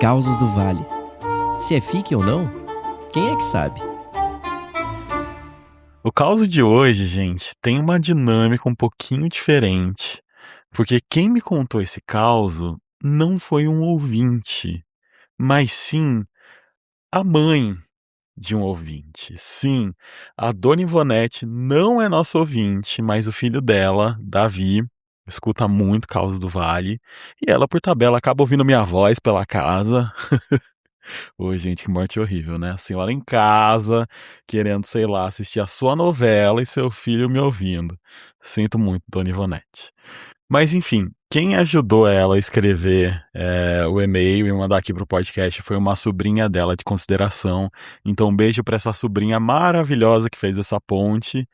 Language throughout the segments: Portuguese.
Causos do Vale. Se é fique ou não, quem é que sabe? O caso de hoje, gente, tem uma dinâmica um pouquinho diferente, porque quem me contou esse caso não foi um ouvinte, mas sim a mãe de um ouvinte. Sim, a Dona Ivonete não é nossa ouvinte, mas o filho dela, Davi, escuta muito Causos do Vale, e ela, por tabela, acaba ouvindo minha voz pela casa. Ô, gente, que morte horrível, né? A senhora em casa, querendo, sei lá, assistir a sua novela e seu filho me ouvindo. Sinto muito, Dona Ivonete. Mas, enfim, quem ajudou ela a escrever o e-mail e mandar aqui pro podcast foi uma sobrinha dela de consideração. Então, um beijo pra essa sobrinha maravilhosa que fez essa ponte.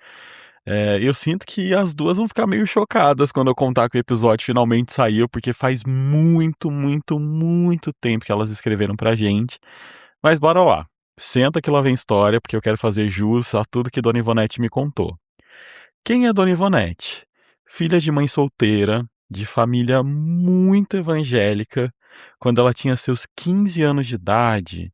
Eu sinto que as duas vão ficar meio chocadas quando eu contar que o episódio finalmente saiu, porque faz muito, muito, muito tempo que elas escreveram pra gente. Mas bora lá. Senta que lá vem história, porque eu quero fazer jus a tudo que Dona Ivonete me contou. Quem é Dona Ivonete? Filha de mãe solteira, de família muito evangélica. Quando ela tinha seus 15 anos de idade,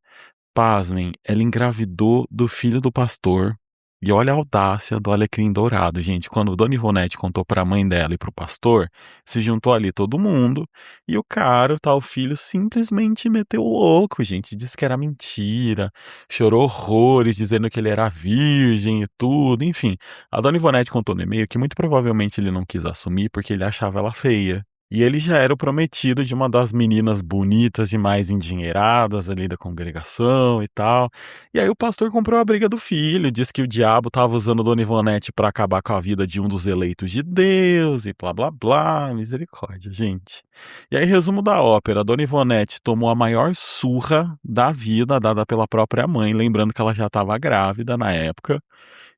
pasmem, ela engravidou do filho do pastor. E olha a audácia do alecrim dourado, gente. Quando Dona Ivonete contou para a mãe dela e para o pastor, se juntou ali todo mundo. E o cara, o tal filho, simplesmente meteu o louco, gente. Disse que era mentira. Chorou horrores, dizendo que ele era virgem e tudo. Enfim, a Dona Ivonete contou no e-mail que muito provavelmente ele não quis assumir porque ele achava ela feia. E ele já era o prometido de uma das meninas bonitas e mais endinheiradas ali da congregação e tal. E aí o pastor comprou a briga do filho, disse que o diabo estava usando Dona Ivonete para acabar com a vida de um dos eleitos de Deus e blá blá blá, misericórdia, gente. E aí, resumo da ópera, a Dona Ivonete tomou a maior surra da vida dada pela própria mãe, lembrando que ela já estava grávida na época.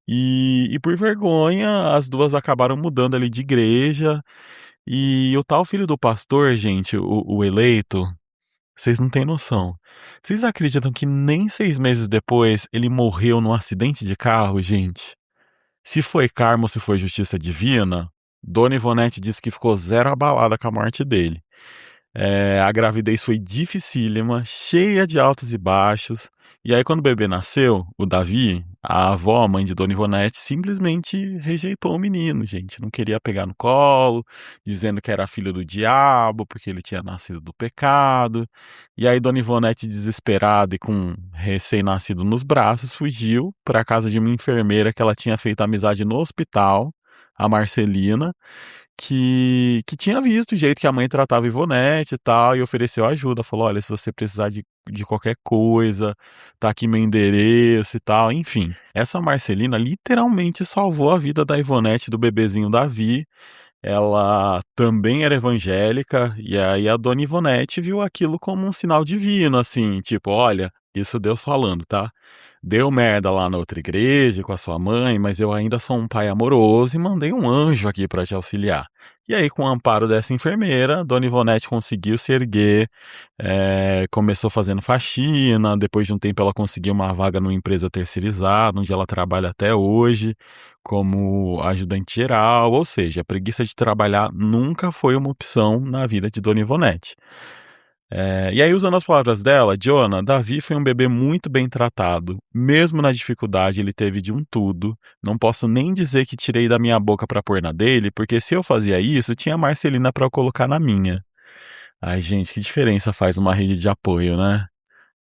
E por vergonha, as duas acabaram mudando ali de igreja. E o tal filho do pastor, gente, o eleito, vocês não têm noção. Vocês acreditam que nem 6 meses depois ele morreu num acidente de carro, gente? Se foi karma ou se foi justiça divina, Dona Ivonete disse que ficou zero abalada com a morte dele. A gravidez foi dificílima, cheia de altos e baixos. E aí, quando o bebê nasceu, o Davi, a avó, a mãe de Dona Ivonete, simplesmente rejeitou o menino, gente. Não queria pegar no colo, dizendo que era filho do diabo, porque ele tinha nascido do pecado. E aí, Dona Ivonete, desesperada e com um recém-nascido nos braços, fugiu para a casa de uma enfermeira que ela tinha feito amizade no hospital, a Marcelina, que tinha visto o jeito que a mãe tratava Ivonete e tal, e ofereceu ajuda. Falou: olha, se você precisar de qualquer coisa, tá aqui meu endereço e tal. Enfim, essa Marcelina literalmente salvou a vida da Ivonete e do bebezinho Davi. Ela também era evangélica, e aí a Dona Ivonete viu aquilo como um sinal divino, assim, tipo, olha, isso Deus falando, tá? Deu merda lá na outra igreja com a sua mãe, mas eu ainda sou um pai amoroso e mandei um anjo aqui pra te auxiliar. E aí, com o amparo dessa enfermeira, Dona Ivonete conseguiu se erguer, começou fazendo faxina, depois de um tempo ela conseguiu uma vaga numa empresa terceirizada, onde ela trabalha até hoje, como ajudante geral, ou seja, a preguiça de trabalhar nunca foi uma opção na vida de Dona Ivonete. E aí, usando as palavras dela, Jonah, Davi foi um bebê muito bem tratado. Mesmo na dificuldade, ele teve de um tudo. Não posso nem dizer que tirei da minha boca pra pôr na dele, porque se eu fazia isso, tinha Marcelina pra eu colocar na minha. Ai, gente, que diferença faz uma rede de apoio, né?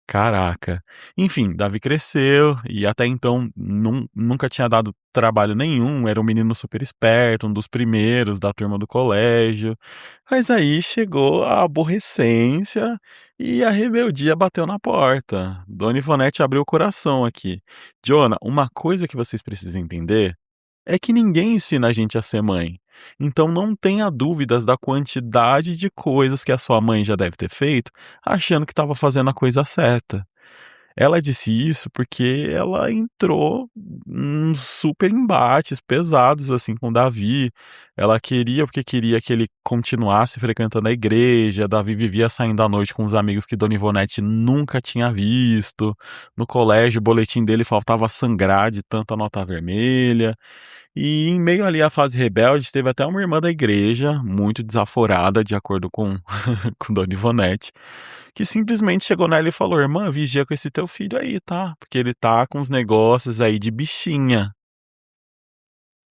Caraca. Enfim, Davi cresceu e até então nunca tinha dado trabalho nenhum, era um menino super esperto, um dos primeiros da turma do colégio. Mas aí chegou a aborrecência e a rebeldia bateu na porta. Dona Ivonete abriu o coração aqui. Jonah, uma coisa que vocês precisam entender é que ninguém ensina a gente a ser mãe. Então não tenha dúvidas da quantidade de coisas que a sua mãe já deve ter feito, achando que estava fazendo a coisa certa. Ela disse isso porque ela entrou em super embates pesados assim com Davi. Ela queria porque queria que ele continuasse frequentando a igreja. Davi vivia saindo à noite com os amigos que Dona Ivonete nunca tinha visto. No colégio, o boletim dele faltava sangrar de tanta nota vermelha. E em meio ali à fase rebelde, teve até uma irmã da igreja, muito desaforada, de acordo com, com Dona Ivonete, que simplesmente chegou nela e falou: Irmã, vigia com esse teu filho aí, tá? Porque ele tá com uns negócios aí de bichinha.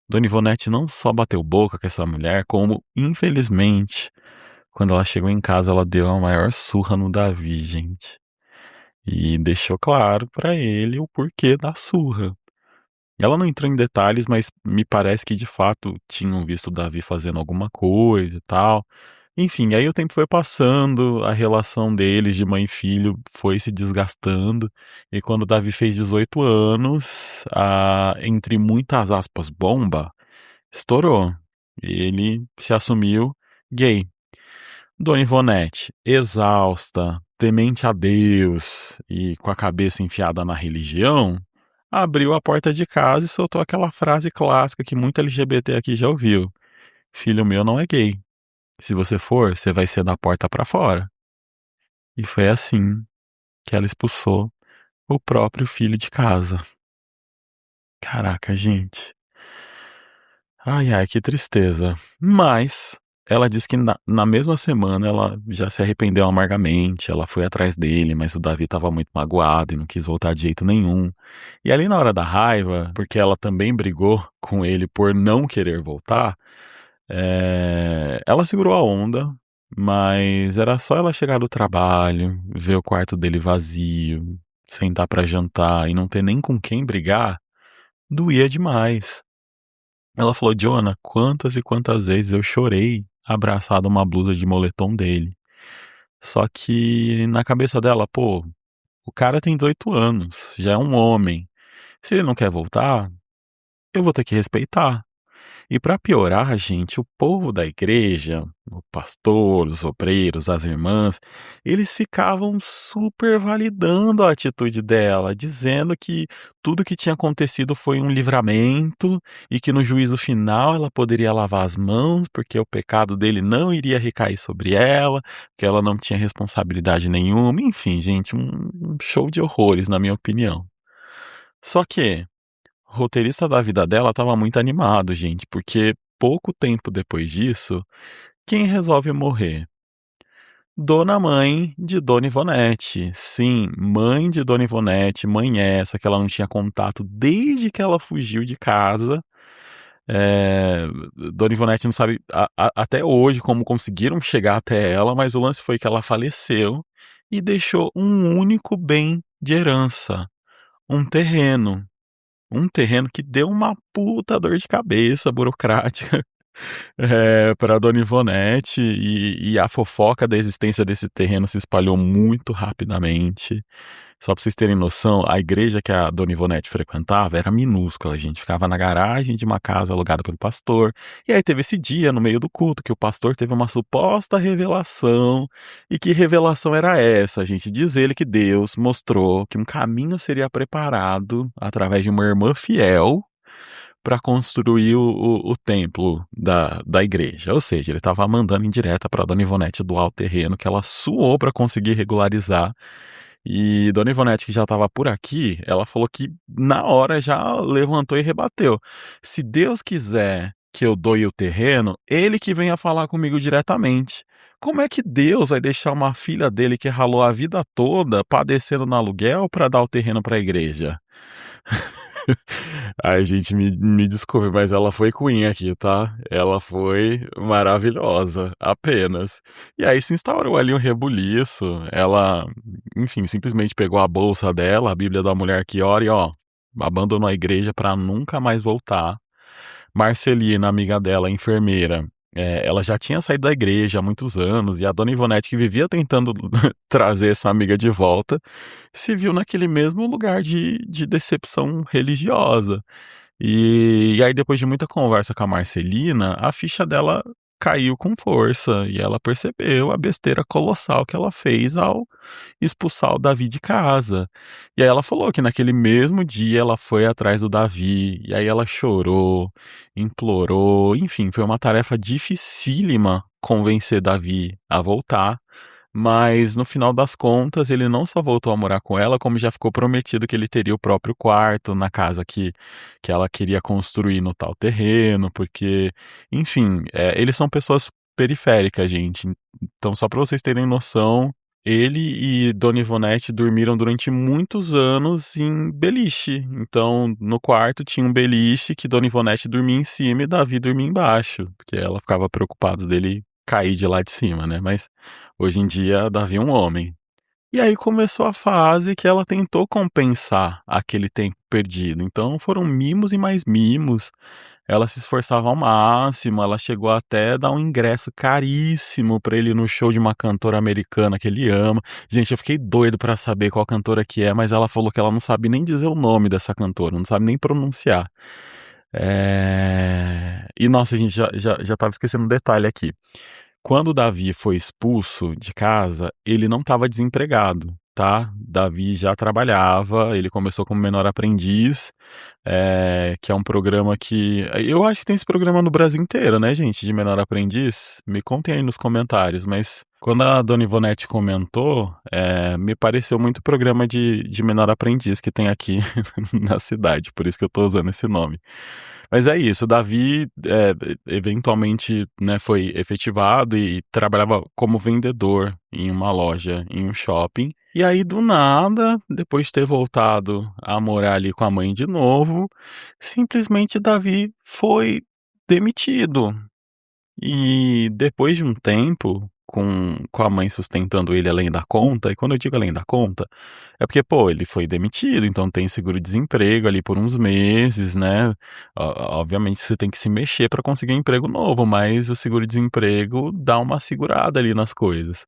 Dona Ivonete não só bateu boca com essa mulher, como, infelizmente, quando ela chegou em casa, ela deu a maior surra no Davi, gente. E deixou claro pra ele o porquê da surra. Ela não entrou em detalhes, mas me parece que de fato tinham visto o Davi fazendo alguma coisa e tal. Enfim, aí o tempo foi passando, a relação deles de mãe e filho foi se desgastando. E quando o Davi fez 18 anos, entre muitas aspas, bomba, estourou. Ele se assumiu gay. Dona Ivonete, exausta, temente a Deus e com a cabeça enfiada na religião, abriu a porta de casa e soltou aquela frase clássica que muito LGBT aqui já ouviu: Filho meu não é gay. Se você for, você vai ser da porta pra fora. E foi assim que ela expulsou o próprio filho de casa. Caraca, gente. Ai, ai, que tristeza. Mas ela disse que na mesma semana ela já se arrependeu amargamente. Ela foi atrás dele, mas o Davi estava muito magoado e não quis voltar de jeito nenhum. E ali na hora da raiva, porque ela também brigou com ele por não querer voltar, ela segurou a onda, mas era só ela chegar do trabalho, ver o quarto dele vazio, sentar pra jantar e não ter nem com quem brigar, doía demais. Ela falou: Jonah, quantas e quantas vezes eu chorei abraçado a uma blusa de moletom dele. Só que na cabeça dela, pô, o cara tem 18 anos, já é um homem. Se ele não quer voltar, eu vou ter que respeitar. E para piorar, gente, o povo da igreja, o pastor, os obreiros, as irmãs, eles ficavam super validando a atitude dela, dizendo que tudo que tinha acontecido foi um livramento e que no juízo final ela poderia lavar as mãos, porque o pecado dele não iria recair sobre ela, que ela não tinha responsabilidade nenhuma. Enfim, gente, um show de horrores, na minha opinião. Só que o roteirista da vida dela estava muito animado, gente, porque pouco tempo depois disso, quem resolve morrer? Dona Mãe de Dona Ivonete. Sim, mãe de Dona Ivonete, mãe essa que ela não tinha contato desde que ela fugiu de casa. É, Dona Ivonete não sabe até hoje como conseguiram chegar até ela, mas o lance foi que ela faleceu e deixou um único bem de herança, um terreno. Um terreno que deu uma puta dor de cabeça burocrática para Dona Ivonete e a fofoca da existência desse terreno se espalhou muito rapidamente. Só pra vocês terem noção, a igreja que a Dona Ivonete frequentava era minúscula, a gente ficava na garagem de uma casa alugada pelo pastor. E aí teve esse dia no meio do culto que o pastor teve uma suposta revelação. E que revelação era essa, gente? Diz ele que Deus mostrou que um caminho seria preparado através de uma irmã fiel para construir o templo da igreja. Ou seja, ele estava mandando em direta para Dona Ivonete doar o terreno que ela suou para conseguir regularizar. E Dona Ivonete, que já estava por aqui, ela falou que na hora já levantou e rebateu: se Deus quiser que eu doe o terreno, ele que venha falar comigo diretamente. Como é que Deus vai deixar uma filha dele que ralou a vida toda padecendo no aluguel para dar o terreno para a igreja? Ai, gente, me desculpe, mas ela foi queen aqui, tá? Ela foi maravilhosa, apenas. E aí se instaurou ali um rebuliço. Ela, enfim, simplesmente pegou a bolsa dela, a Bíblia da mulher que ora e, ó, abandonou a igreja pra nunca mais voltar. Marcelina, amiga dela, enfermeira, ela já tinha saído da igreja há muitos anos e a Dona Ivonete, que vivia tentando trazer essa amiga de volta, se viu naquele mesmo lugar de decepção religiosa. E aí, depois de muita conversa com a Marcelina, a ficha dela caiu com força e ela percebeu a besteira colossal que ela fez ao expulsar o Davi de casa. E aí ela falou que naquele mesmo dia ela foi atrás do Davi, e aí ela chorou, implorou, enfim, foi uma tarefa dificílima convencer Davi a voltar, mas no final das contas ele não só voltou a morar com ela, como já ficou prometido que ele teria o próprio quarto na casa que ela queria construir no tal terreno, porque, enfim, eles são pessoas periféricas, gente. Então, só para vocês terem noção, ele e Dona Ivonete dormiram durante muitos anos em beliche. Então, no quarto tinha um beliche que Dona Ivonete dormia em cima e Davi dormia embaixo, porque ela ficava preocupada dele cair de lá de cima, né? Mas hoje em dia, Davi é um homem. E aí começou a fase que ela tentou compensar aquele tempo perdido. Então foram mimos e mais mimos. Ela se esforçava ao máximo, ela chegou até a dar um ingresso caríssimo pra ele ir no show de uma cantora americana que ele ama. Gente, eu fiquei doido pra saber qual cantora que é, mas ela falou que ela não sabe nem dizer o nome dessa cantora, não sabe nem pronunciar. E nossa, a gente já tava esquecendo um detalhe aqui. Quando Davi foi expulso de casa, ele não estava desempregado, tá? Davi já trabalhava, ele começou como menor aprendiz, que é um programa que. Eu acho que tem esse programa no Brasil inteiro, né, gente? De menor aprendiz. Me contem aí nos comentários, mas quando a Dona Ivonete comentou, me pareceu muito programa de menor aprendiz que tem aqui na cidade, por isso que eu tô usando esse nome. Mas é isso, o Davi eventualmente, né, foi efetivado e trabalhava como vendedor em uma loja, em um shopping. E aí, do nada, depois de ter voltado a morar ali com a mãe de novo, simplesmente Davi foi demitido. E depois de um tempo, com a mãe sustentando ele além da conta, e quando eu digo além da conta, é porque, pô, ele foi demitido, então tem seguro-desemprego ali por uns meses, né? Obviamente você tem que se mexer para conseguir um emprego novo, mas o seguro-desemprego dá uma segurada ali nas coisas.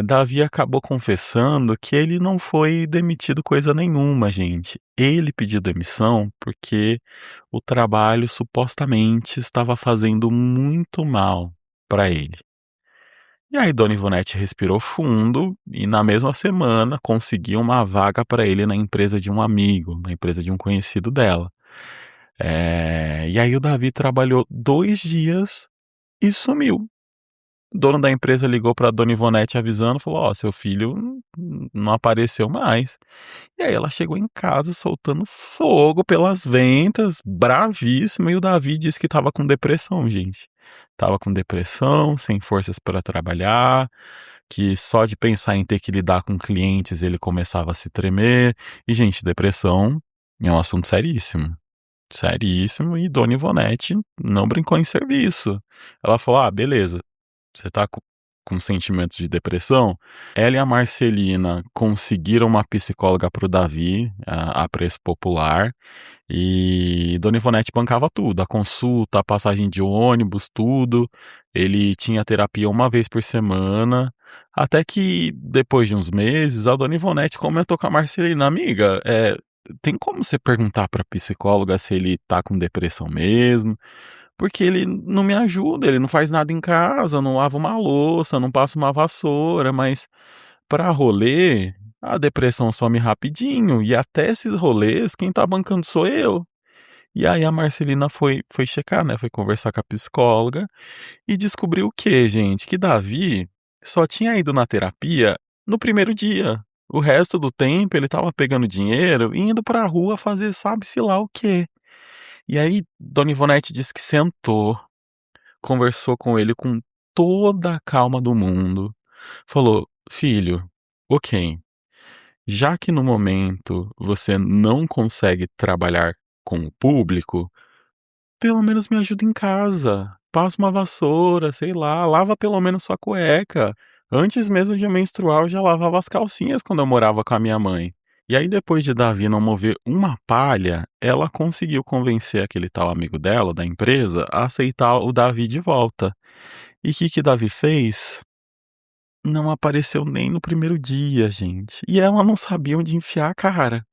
Davi acabou confessando que ele não foi demitido coisa nenhuma, gente. Ele pediu demissão porque o trabalho supostamente estava fazendo muito mal para ele. E aí Dona Ivonete respirou fundo e na mesma semana conseguiu uma vaga para ele na empresa de um amigo, na empresa de um conhecido dela. E aí o Davi trabalhou 2 dias e sumiu. O dono da empresa ligou para Dona Ivonete avisando, falou: "Ó, seu filho não apareceu mais". E aí ela chegou em casa soltando fogo pelas ventas, bravíssima, e o Davi disse que estava com depressão, gente. Estava com depressão, sem forças para trabalhar, que só de pensar em ter que lidar com clientes ele começava a se tremer. E, gente, depressão é um assunto seríssimo. Seríssimo, e Dona Ivonete não brincou em serviço. Ela falou: "Ah, beleza, você tá com sentimentos de depressão?". Ela e a Marcelina conseguiram uma psicóloga pro Davi, a preço popular, e Dona Ivonete bancava tudo, a consulta, a passagem de ônibus, tudo. Ele tinha terapia uma vez por semana, até que depois de uns meses, a Dona Ivonete comentou com a Marcelina: "Amiga, tem como você perguntar pra psicóloga se ele tá com depressão mesmo? Porque ele não me ajuda, ele não faz nada em casa, não lava uma louça, não passa uma vassoura, mas pra rolê, a depressão some rapidinho e até esses rolês quem tá bancando sou eu". E aí a Marcelina foi checar, né, foi conversar com a psicóloga e descobriu o quê, gente? Que Davi só tinha ido na terapia no primeiro dia. O resto do tempo ele estava pegando dinheiro e indo pra rua fazer sabe-se lá o quê. E aí Dona Ivonete disse que sentou, conversou com ele com toda a calma do mundo, falou: "Filho, ok, já que no momento você não consegue trabalhar com o público, pelo menos me ajuda em casa. Passa uma vassoura, sei lá, lava pelo menos sua cueca. Antes mesmo de eu menstruar, eu já lavava as calcinhas quando eu morava com a minha mãe". E aí, depois de Davi não mover uma palha, ela conseguiu convencer aquele tal amigo dela, da empresa, a aceitar o Davi de volta. E o que Davi fez? Não apareceu nem no primeiro dia, gente. E ela não sabia onde enfiar a cara.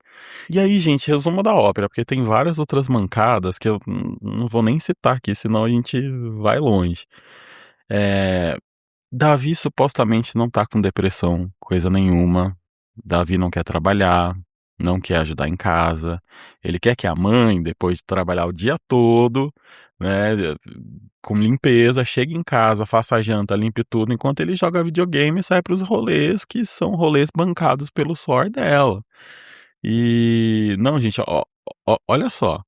E aí, gente, resumo da ópera, porque tem várias outras mancadas que eu não vou nem citar aqui, senão a gente vai longe. Eh, Davi supostamente não tá com depressão, coisa nenhuma. Davi não quer trabalhar. não quer ajudar em casa, ele quer que a mãe, depois de trabalhar o dia todo, né, com limpeza, chegue em casa, faça a janta, limpe tudo, enquanto ele joga videogame e sai para os rolês que são rolês bancados pelo suor dela. E não, gente, olha só,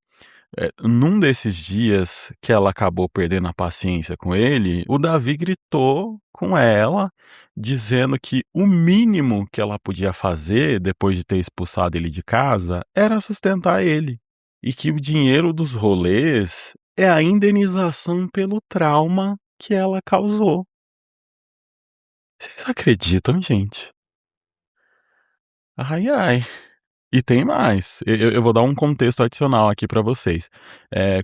num desses dias que ela acabou perdendo a paciência com ele, o Davi gritou com ela, dizendo que o mínimo que ela podia fazer, depois de ter expulsado ele de casa, era sustentar ele. E que o dinheiro dos rolês é a indenização pelo trauma que ela causou. Vocês acreditam, gente? Ai, ai. E tem mais, eu vou dar um contexto adicional aqui para vocês.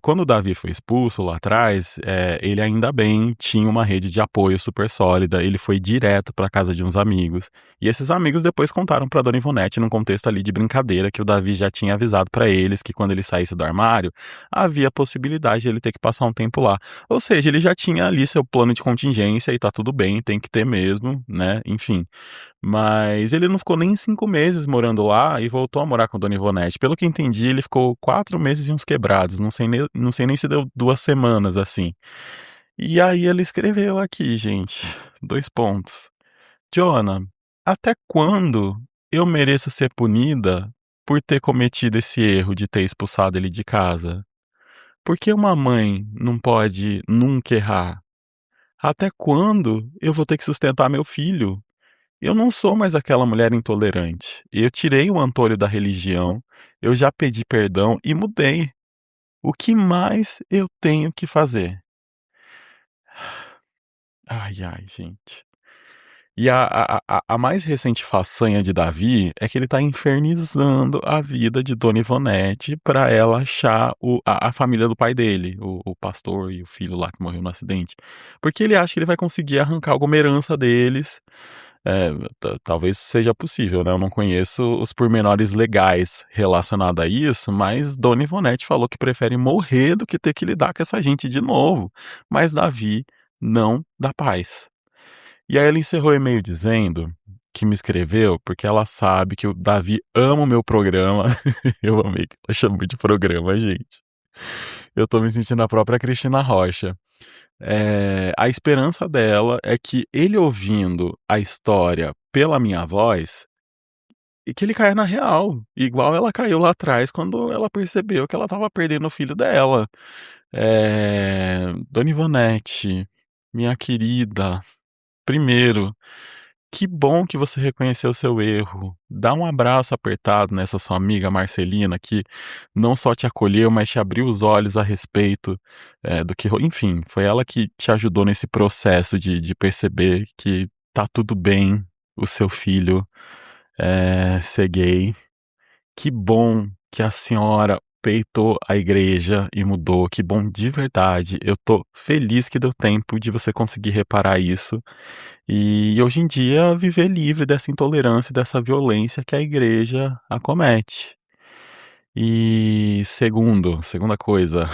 Quando o Davi foi expulso lá atrás, ele ainda bem tinha uma rede de apoio super sólida, ele foi direto para casa de uns amigos, e esses amigos depois contaram para dona Ivonete num contexto ali de brincadeira que o Davi já tinha avisado para eles que quando ele saísse do armário, havia a possibilidade de ele ter que passar um tempo lá. Ou seja, ele já tinha ali seu plano de contingência e tá tudo bem, tem que ter mesmo, né, enfim. Mas ele não ficou nem 5 meses morando lá e voltou a morar com a dona Ivonete. Pelo que entendi, ele ficou 4 meses e uns quebrados, não sei nem se deu 2 semanas, assim. E aí ele escreveu aqui, gente, 2 pontos. Jonah, até quando eu mereço ser punida por ter cometido esse erro de ter expulsado ele de casa? Por que uma mãe não pode nunca errar? Até quando eu vou ter que sustentar meu filho? Eu não sou mais aquela mulher intolerante. Eu tirei o Antônio da religião, eu já pedi perdão e mudei. O que mais eu tenho que fazer? Ai, ai, gente. E a mais recente façanha de Davi é que ele tá infernizando a vida de Dona Ivonete pra ela achar a família do pai dele, o pastor e o filho lá que morreu no acidente. Porque ele acha que ele vai conseguir arrancar alguma herança deles. É, talvez seja possível, né? Eu não conheço os pormenores legais relacionados a isso, mas Dona Ivonete falou que prefere morrer do que ter que lidar com essa gente de novo. Mas Davi não dá paz. E aí ela encerrou o e-mail dizendo que me escreveu porque ela sabe que o Davi ama o meu programa. Eu amei que ela chamou de programa, gente. Eu tô me sentindo a própria Cristina Rocha. A esperança dela é que ele ouvindo a história pela minha voz, e que ele caia na real, igual ela caiu lá atrás quando ela percebeu que ela estava perdendo o filho dela. Dona Ivonete, minha querida, primeiro, que bom que você reconheceu o seu erro. Dá um abraço apertado nessa sua amiga Marcelina, que não só te acolheu, mas te abriu os olhos a respeito do que. Enfim, foi ela que te ajudou nesse processo de perceber que tá tudo bem o seu filho ser gay. Que bom que a senhora peitou a igreja e mudou. Que bom de verdade. Eu tô feliz que deu tempo de você conseguir reparar isso. E hoje em dia viver livre dessa intolerância e dessa violência que a igreja acomete. E segunda coisa,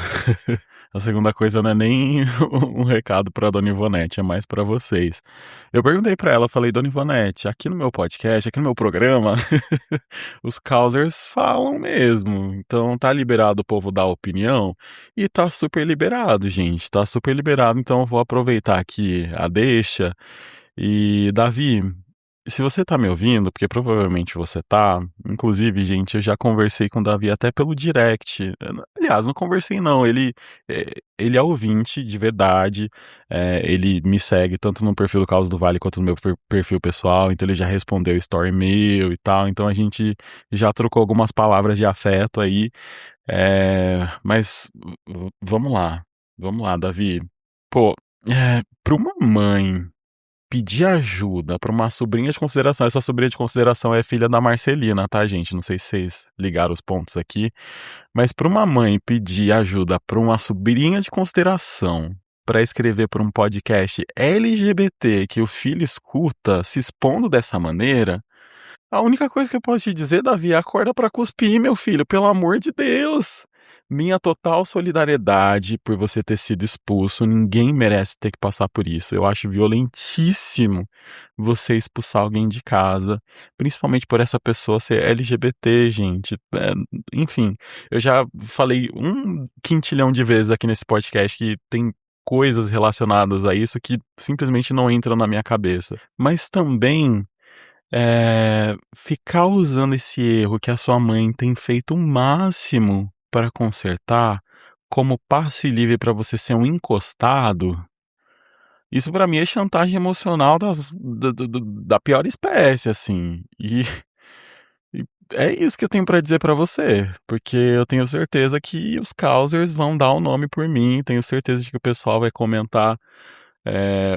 a segunda coisa não é nem um recado pra dona Ivonete, é mais pra vocês. Eu perguntei pra ela, falei: "Dona Ivonete, aqui no meu podcast, aqui no meu programa, os causers falam mesmo, então tá liberado o povo dar opinião?" E tá super liberado, gente, tá super liberado, então eu vou aproveitar aqui a deixa. E Davi, se você tá me ouvindo, porque provavelmente você tá, inclusive, gente, eu já conversei com o Davi até pelo direct. Aliás, não conversei não, ele é ouvinte de verdade, ele me segue tanto no perfil do Caos do Vale quanto no meu perfil pessoal, então ele já respondeu story meu e tal, então a gente já trocou algumas palavras de afeto aí, mas vamos lá, Davi. Pô, pra uma mãe pedir ajuda pra uma sobrinha de consideração. Essa sobrinha de consideração é filha da Marcelina, tá, gente? Não sei se vocês ligaram os pontos aqui. Mas pra uma mãe pedir ajuda pra uma sobrinha de consideração pra escrever pra um podcast LGBT que o filho escuta se expondo dessa maneira, a única coisa que eu posso te dizer, Davi, é acorda pra cuspir, meu filho, pelo amor de Deus. minha total solidariedade por você ter sido expulso. Ninguém merece ter que passar por isso. Eu acho violentíssimo você expulsar alguém de casa, principalmente por essa pessoa ser LGBT, gente. Enfim, eu já falei 1 quintilhão de vezes aqui nesse podcast que tem coisas relacionadas a isso que simplesmente não entram na minha cabeça. Mas também ficar usando esse erro que a sua mãe tem feito o máximo para consertar como passe livre para você ser um encostado, isso para mim é chantagem emocional da pior espécie, assim. E é isso que eu tenho para dizer para você, porque eu tenho certeza que os causers vão dar o nome por mim, tenho certeza de que o pessoal vai comentar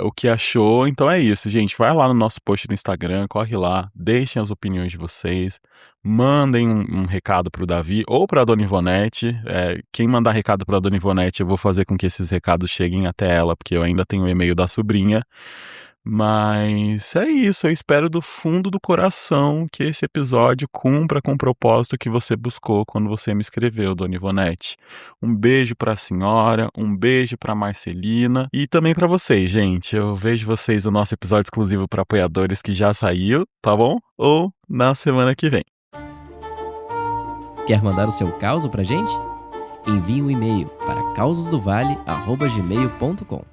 o que achou. Então é isso, gente. Vai lá no nosso post do Instagram, corre lá, deixem as opiniões de vocês, mandem um recado pro Davi ou pra Dona Ivonete. Quem mandar recado pra Dona Ivonete, eu vou fazer com que esses recados cheguem até ela, porque eu ainda tenho o e-mail da sobrinha. Mas é isso, eu espero do fundo do coração que esse episódio cumpra com o propósito que você buscou quando você me escreveu, Dona Ivonete. Um beijo pra senhora, um beijo pra Marcelina e também pra vocês, gente. Eu vejo vocês no nosso episódio exclusivo para apoiadores que já saiu, tá bom? Ou na semana que vem. Quer mandar o seu caos pra gente? Envie um e-mail para causosdovale@gmail.com.